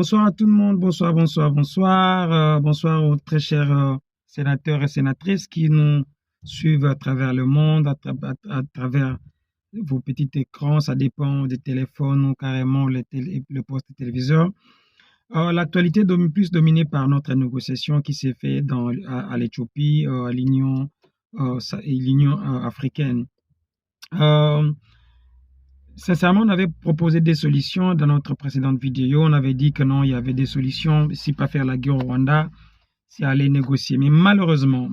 Bonsoir à tout le monde, bonsoir, bonsoir, bonsoir. Bonsoir aux très chers sénateurs et sénatrices qui nous suivent à travers le monde, à travers vos petits écrans, ça dépend des téléphones ou carrément le poste téléviseur. L'actualité est plus dominée par notre négociation qui s'est faite à l'Éthiopie, à l'Union africaine. Euh, Sincèrement, on avait proposé des solutions dans notre précédente vidéo. On avait dit que non, il y avait des solutions. Si pas faire la guerre au Rwanda, c'est aller négocier. Mais malheureusement,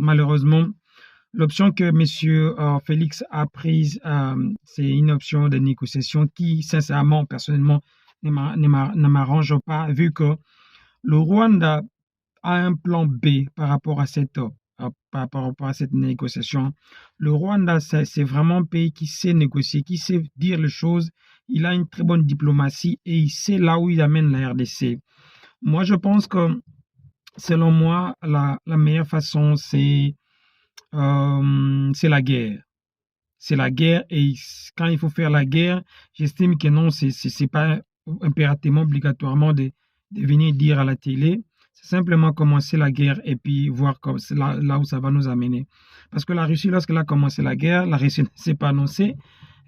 l'option que M. Félix a prise, c'est une option de négociation qui, sincèrement, personnellement, ne m'arrange pas, vu que le Rwanda a un plan B par rapport à cette négociation. Le Rwanda, c'est vraiment un pays qui sait négocier, qui sait dire les choses. Il a une très bonne diplomatie et il sait là où il amène la RDC. Moi, je pense que, selon moi, la meilleure façon, c'est la guerre. C'est la guerre et quand il faut faire la guerre, j'estime que non, c'est pas impérativement, obligatoirement de venir dire à la télé. C'est simplement commencer la guerre et puis voir comme c'est là où ça va nous amener. Parce que la Russie, lorsqu'elle a commencé la guerre, la Russie ne s'est pas annoncée.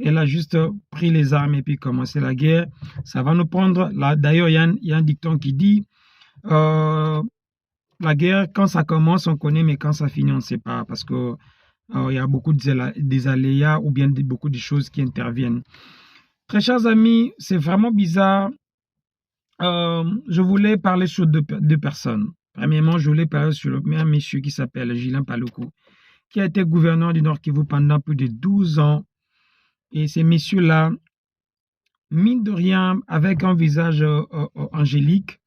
Elle a juste pris les armes et puis commencé la guerre. Ça va nous prendre. D'ailleurs, il y a un dicton qui dit la guerre, quand ça commence, on connaît, mais quand ça finit, on ne sait pas. Parce que il y a beaucoup des aléas ou bien beaucoup de choses qui interviennent. Très chers amis, c'est vraiment bizarre. Je voulais parler sur deux personnes. Premièrement, je voulais parler sur un monsieur qui s'appelle Julien Paluku, qui a été gouverneur du Nord Kivu pendant plus de 12 ans. Et ces messieurs-là, mine de rien, avec un visage angélique,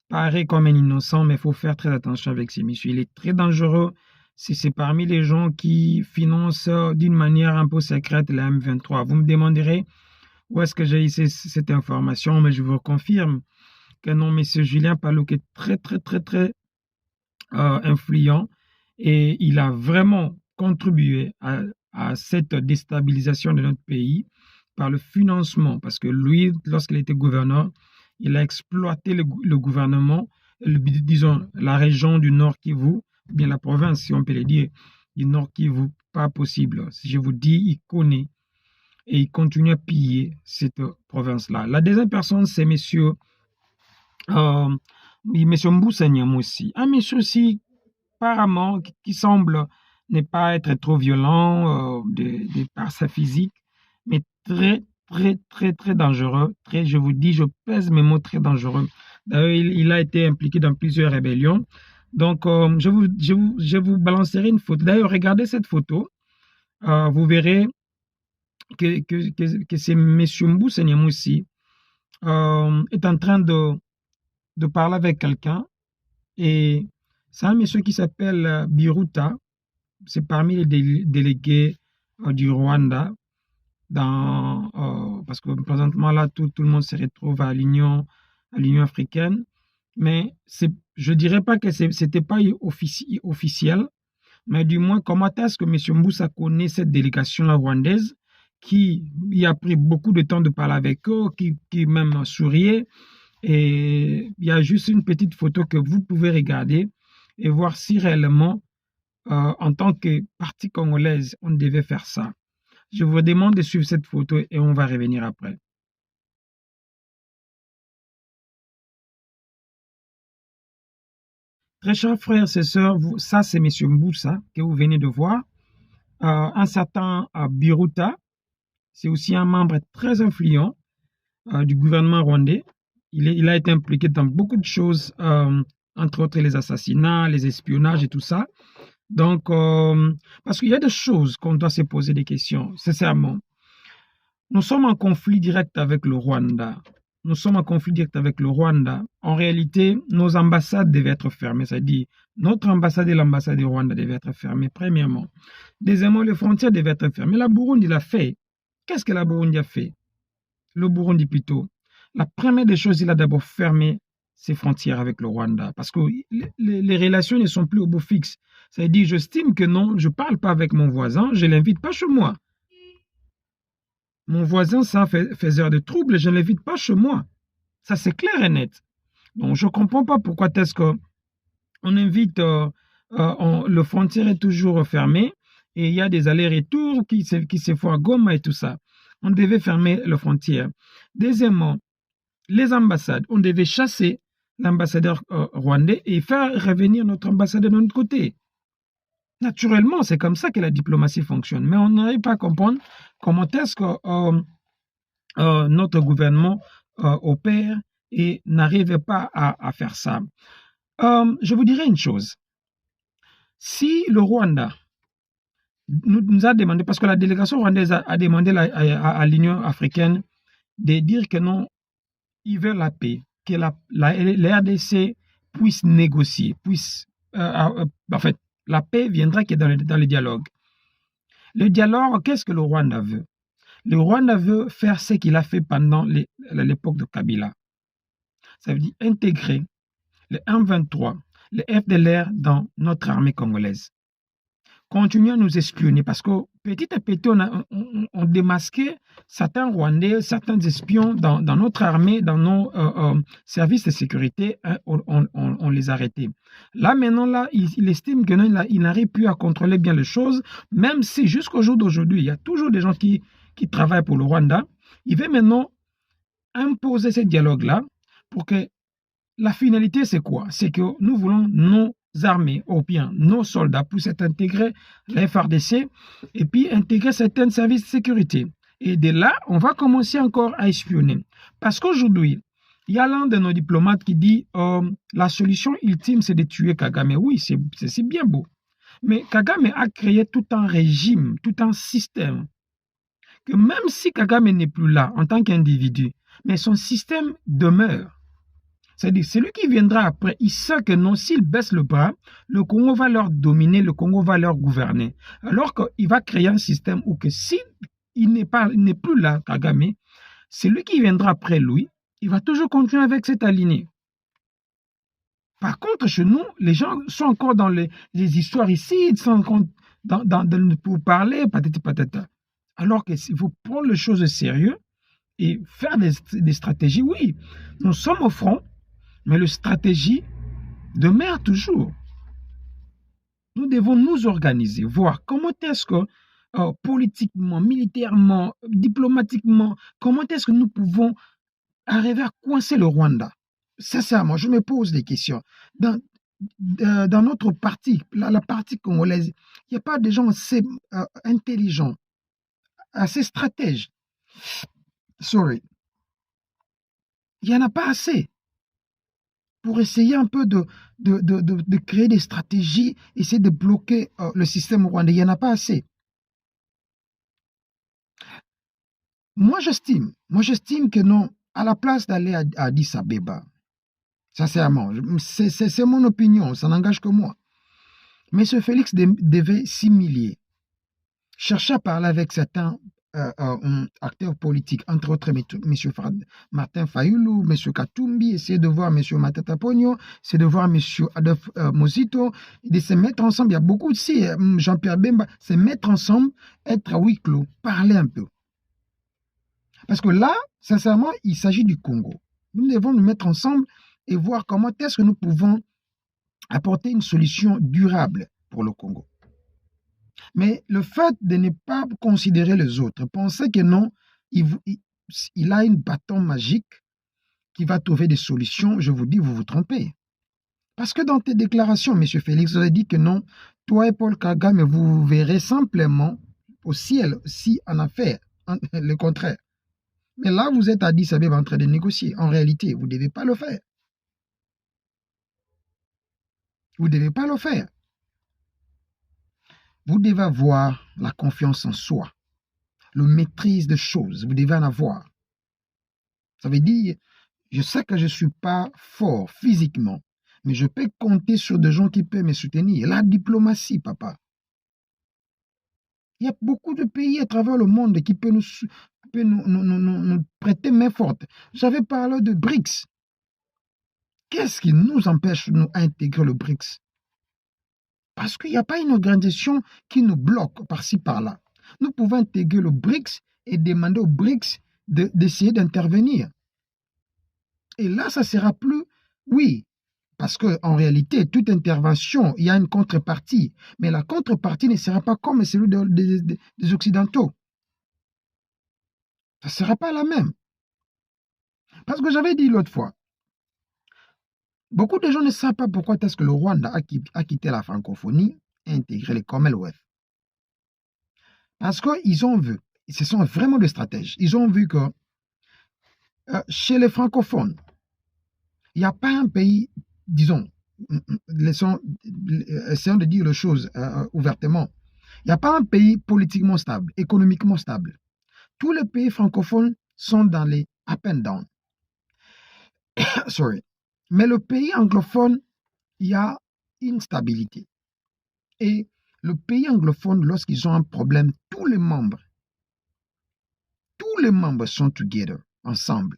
paraît comme un innocent, mais il faut faire très attention avec ces messieurs. Il est très dangereux. C'est parmi les gens qui financent d'une manière un peu secrète la M23. Vous me demanderez où est-ce que j'ai eu cette information, mais je vous confirme que non, M. Julien Paluku est très, très, très, très influent et il a vraiment contribué à cette déstabilisation de notre pays par le financement, parce que lui, lorsqu'il était gouverneur, il a exploité le gouvernement, disons la région du Nord Kivu, bien la province, si on peut le dire, du Nord Kivu, pas possible. Si je vous dis, il connaît et il continue à piller cette province-là. La deuxième personne, c'est monsieur Mboussa Nyamwisi. Un monsieur aussi, apparemment, qui semble ne pas être trop violent par sa physique, mais très, très, très, très dangereux. Je vous dis, je pèse mes mots, très dangereux. D'ailleurs, il a été impliqué dans plusieurs rébellions. Donc, je vous balancerai une photo. D'ailleurs, regardez cette photo. Vous verrez que c'est M. Mboussa Nyamwisi est en train de parler avec quelqu'un. Et c'est un monsieur qui s'appelle Biruta. C'est parmi les délégués du Rwanda. Parce que présentement, là, tout le monde se retrouve à l'Union africaine. Mais je ne dirais pas que ce n'était pas officiel. Mais du moins, comment est-ce que M. Mboussa connaît cette délégation rwandaise qui a pris beaucoup de temps de parler avec eux, qui même souriait. Et il y a juste une petite photo que vous pouvez regarder et voir si réellement, en tant que partie congolaise, on devait faire ça. Je vous demande de suivre cette photo et on va revenir après. Très chers frères et sœurs, ça c'est M. Mboussa que vous venez de voir. Un certain Biruta, c'est aussi un membre très influent du gouvernement rwandais. Il a été impliqué dans beaucoup de choses, entre autres les assassinats, les espionnages et tout ça. Donc, parce qu'il y a des choses qu'on doit se poser des questions, sincèrement. Nous sommes en conflit direct avec le Rwanda. En réalité, nos ambassades devaient être fermées. C'est-à-dire, notre ambassade et l'ambassade du Rwanda devaient être fermées, premièrement. Deuxièmement, les frontières devaient être fermées. La Burundi l'a fait. Qu'est-ce que la Burundi a fait? Le Burundi plutôt. La première des choses, il a d'abord fermé ses frontières avec le Rwanda. Parce que les relations ne sont plus au beau fixe. C'est-à-dire, j'estime que non, je ne parle pas avec mon voisin, je ne l'invite pas chez moi. Mon voisin, ça faiseur de troubles, je ne l'invite pas chez moi. Ça, c'est clair et net. Donc, je ne comprends pas pourquoi est-ce qu'on invite, le frontière est toujours fermé et il y a des allers-retours qui se font à Goma et tout ça. On devait fermer les frontières. Deuxièmement, les ambassades, on devait chasser l'ambassadeur rwandais et faire revenir notre ambassadeur de notre côté. Naturellement, c'est comme ça que la diplomatie fonctionne. Mais on n'arrive pas à comprendre comment est-ce que notre gouvernement opère et n'arrive pas à faire ça. Je vous dirais une chose. Si le Rwanda nous a demandé, parce que la délégation rwandaise a demandé à l'Union africaine de dire que non, ils veulent la paix, que la RDC puisse négocier, en fait, la paix viendra que dans le dialogue. Le dialogue, qu'est-ce que le Rwanda veut? Le Rwanda veut faire ce qu'il a fait pendant l'époque de Kabila. Ça veut dire intégrer le M23, le FDLR dans notre armée congolaise. Continuer à nous espionner parce que petit à petit, on démasquait certains Rwandais, certains espions dans notre armée, dans nos services de sécurité, hein, on les arrêtait. Là, maintenant, là, il estime qu'il n'arrive plus à contrôler bien les choses, même si jusqu'au jour d'aujourd'hui, il y a toujours des gens qui travaillent pour le Rwanda. Il veut maintenant imposer ce dialogue-là pour que la finalité, c'est quoi? C'est que nous voulons nos armées, ou bien nos soldats puissent intégrer la FRDC et puis intégrer certains services de sécurité. Et de là, on va commencer encore à espionner. Parce qu'aujourd'hui, il y a l'un de nos diplomates qui dit la solution ultime, c'est de tuer Kagame. Oui, c'est bien beau. Mais Kagame a créé tout un régime, tout un système, que même si Kagame n'est plus là en tant qu'individu, mais son système demeure. C'est-à-dire, celui qui viendra après, il sait que non, s'il baisse le bras, le Congo va leur dominer, le Congo va leur gouverner. Alors qu'il va créer un système où que s'il n'est plus là, Kagame, celui qui viendra après lui, il va toujours continuer avec cette alignée. Par contre, chez nous, les gens sont encore dans les histoires ici, ils sont encore pour parler, patati patata. Alors qu'il faut prendre les choses au sérieux et faire des stratégies. Oui, nous sommes au front, mais la stratégie demeure toujours. Nous devons nous organiser, voir comment est-ce que politiquement, militairement, diplomatiquement, comment est-ce que nous pouvons arriver à coincer le Rwanda. Sincèrement, je me pose des questions. Dans notre parti, la partie congolaise, il n'y a pas de gens assez intelligents, assez stratèges. Sorry. Il n'y en a pas assez pour essayer un peu de créer des stratégies, essayer de bloquer le système rwandais. Il n'y en a pas assez. Moi, j'estime que non, à la place d'aller à Addis Abeba, sincèrement, c'est mon opinion, ça n'engage que moi. M. Félix devait s'humilier, chercher à parler avec certains acteurs politiques, entre autres M. Martin Fayulu, M. Katumbi, essayer de voir M. Matata Pogno, essayer de voir M. Adolphe Mosito, de se mettre ensemble. Il y a beaucoup aussi, Jean-Pierre Bemba, se mettre ensemble, être à huis clos, parler un peu. Parce que là, sincèrement, il s'agit du Congo. Nous devons nous mettre ensemble et voir comment est-ce que nous pouvons apporter une solution durable pour le Congo. Mais le fait de ne pas considérer les autres, penser que non, il a une bâton magique qui va trouver des solutions, je vous dis, vous vous trompez. Parce que dans tes déclarations, M. Félix, vous avez dit que non, toi et Paul Kagame, vous verrez simplement au ciel si en affaire, le contraire. Mais là, vous êtes à Addis Abeba en train de négocier. En réalité, vous ne devez pas le faire. Vous ne devez pas le faire. Vous devez avoir la confiance en soi, la maîtrise des choses. Vous devez en avoir. Ça veut dire, je sais que je ne suis pas fort physiquement, mais je peux compter sur des gens qui peuvent me soutenir. La diplomatie, papa. Il y a beaucoup de pays à travers le monde qui peuvent nous prêter main forte. J'avais parlé de BRICS. Qu'est-ce qui nous empêche de nous intégrer le BRICS? Parce qu'il n'y a pas une organisation qui nous bloque par-ci, par-là. Nous pouvons intégrer le BRICS et demander au BRICS d'essayer d'intervenir. Et là, ça ne sera plus Oui, parce qu'en réalité, toute intervention, il y a une contrepartie. Mais la contrepartie ne sera pas comme celui des Occidentaux. Ça ne sera pas la même. Parce que j'avais dit l'autre fois, beaucoup de gens ne savent pas pourquoi est-ce que le Rwanda a quitté la francophonie et intégré le Commonwealth. Parce qu'ils ont vu, ce sont vraiment des stratèges, ils ont vu que chez les francophones, il n'y a pas un pays, disons, essayons de dire les choses ouvertement, il n'y a pas un pays politiquement stable, économiquement stable. Tous les pays francophones sont dans les up and down. Sorry. Mais le pays anglophone, il y a une stabilité. Et le pays anglophone, lorsqu'ils ont un problème, tous les membres sont together, ensemble.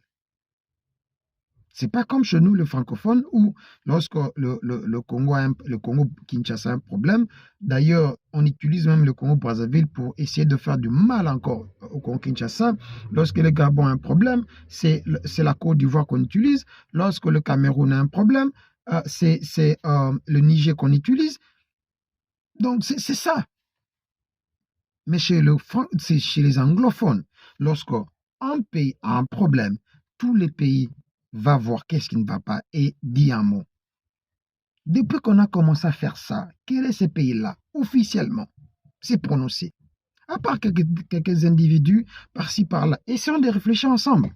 C'est pas comme chez nous, le francophone, où lorsque le Congo Kinshasa a un problème, d'ailleurs, on utilise même le Congo Brazzaville pour essayer de faire du mal encore au Congo Kinshasa. Lorsque le Gabon a un problème, c'est la Côte d'Ivoire qu'on utilise. Lorsque le Cameroun a un problème, c'est le Niger qu'on utilise. Donc, c'est ça. Mais chez les anglophones, lorsqu'un pays a un problème, tous les pays vont voir qu'est-ce qui ne va pas et dit un mot. Depuis qu'on a commencé à faire ça, quel est ce pays-là, officiellement, c'est prononcé. À part quelques individus par-ci, par-là. Essayons de réfléchir ensemble.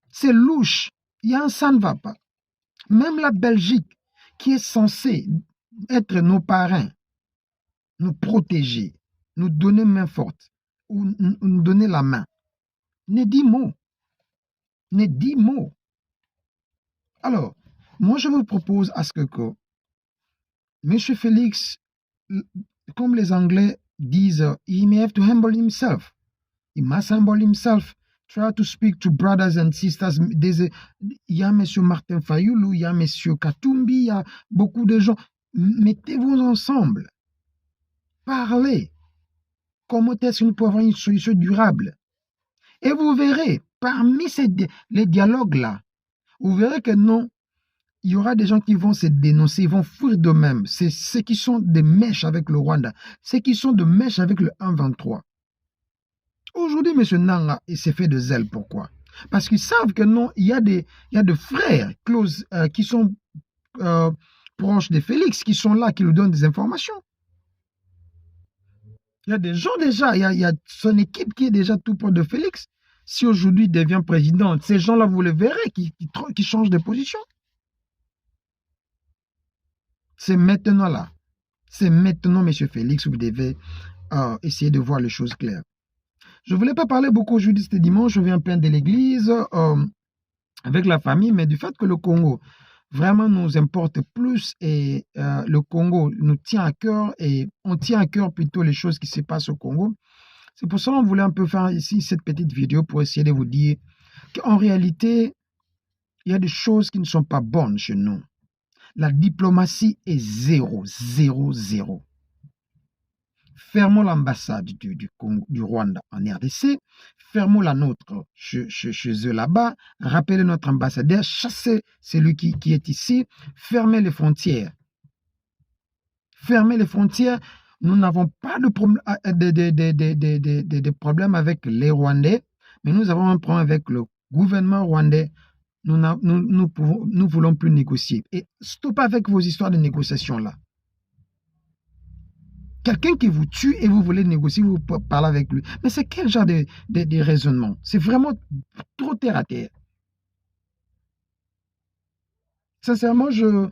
C'est louche. Il y a un ça ne va pas. Même la Belgique, qui est censée être nos parrains, nous protéger, nous donner main forte, ou nous donner la main, ne dit mot. Ne dit mot. Alors, moi je vous propose à ce que M. Félix, comme les Anglais disent, he may have to humble himself. He must humble himself. Try to speak to brothers and sisters. Il y a M. Martin Fayoulou, il y a M. Katumbi, il y a beaucoup de gens. Mettez-vous ensemble. Parlez. Comment est-ce que nous pouvons avoir une solution durable? Et vous verrez, parmi les dialogues-là, vous verrez que non, il y aura des gens qui vont se dénoncer, ils vont fuir d'eux-mêmes. C'est ceux qui sont des mèches avec le Rwanda, ceux qui sont de mèches avec le 1-23. Aujourd'hui, M. Nanga, il s'est fait de zèle. Pourquoi? Parce qu'ils savent que non, il y a des frères close, qui sont proches de Félix, qui sont là, qui lui donnent des informations. Il y a des gens déjà, il y a son équipe qui est déjà tout proche de Félix. Si aujourd'hui il devient président, ces gens-là, vous les verrez, qui changent de position. C'est maintenant là. C'est maintenant, M. Félix, vous devez essayer de voir les choses claires. Je ne voulais pas parler beaucoup aujourd'hui, c'était dimanche, je viens plein de l'église, avec la famille, mais du fait que le Congo vraiment nous importe plus et le Congo nous tient à cœur et on tient à cœur plutôt les choses qui se passent au Congo. C'est pour ça qu'on voulait un peu faire ici cette petite vidéo pour essayer de vous dire qu'en réalité, il y a des choses qui ne sont pas bonnes chez nous. La diplomatie est 0, 0, 0. Fermons l'ambassade du Rwanda en RDC, fermons la nôtre chez eux là-bas, rappelez notre ambassadeur, chassez celui qui est ici, fermez les frontières. Fermez les frontières. Nous n'avons pas de problème avec les Rwandais, mais nous avons un problème avec le gouvernement rwandais. Nous ne voulons plus négocier. Et stop avec vos histoires de négociation là. Quelqu'un qui vous tue et vous voulez négocier, vous parlez avec lui. Mais c'est quel genre de raisonnement? C'est vraiment trop terre à terre. Sincèrement, je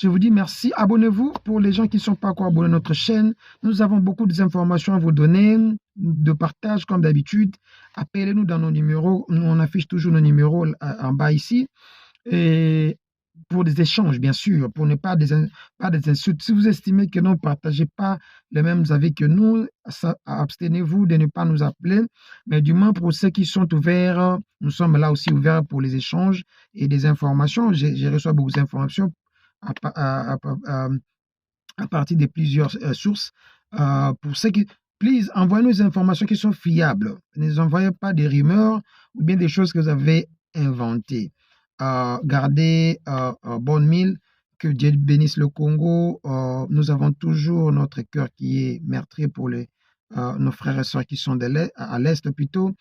vous dis merci. Abonnez-vous pour les gens qui ne sont pas encore abonnés à notre chaîne. Nous avons beaucoup d'informations à vous donner, de partage comme d'habitude. Appelez-nous dans nos numéros. On affiche toujours nos numéros en bas ici. Et pour des échanges, bien sûr, pour ne pas des insultes. Si vous estimez que nous ne partagez pas les mêmes avis que nous, abstenez-vous de ne pas nous appeler. Mais du moins, pour ceux qui sont ouverts, nous sommes là aussi ouverts pour les échanges et des informations. J'ai reçu beaucoup d'informations à partir de plusieurs sources. Pour ceux qui... Please, envoyez-nous des informations qui sont fiables. Ne nous envoyez pas des rumeurs ou bien des choses que vous avez inventées. Gardez bonne mille. Que Dieu bénisse le Congo. Nous avons toujours notre cœur qui est meurtri pour nos frères et sœurs qui sont à l'Est plutôt.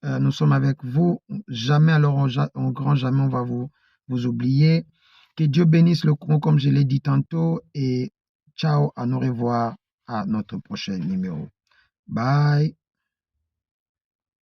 Nous sommes avec vous. Jamais, alors en grand jamais, on va vous oublier. Que Dieu bénisse le Congo, comme je l'ai dit tantôt. Et ciao, à nous revoir à notre prochain numéro. Bye.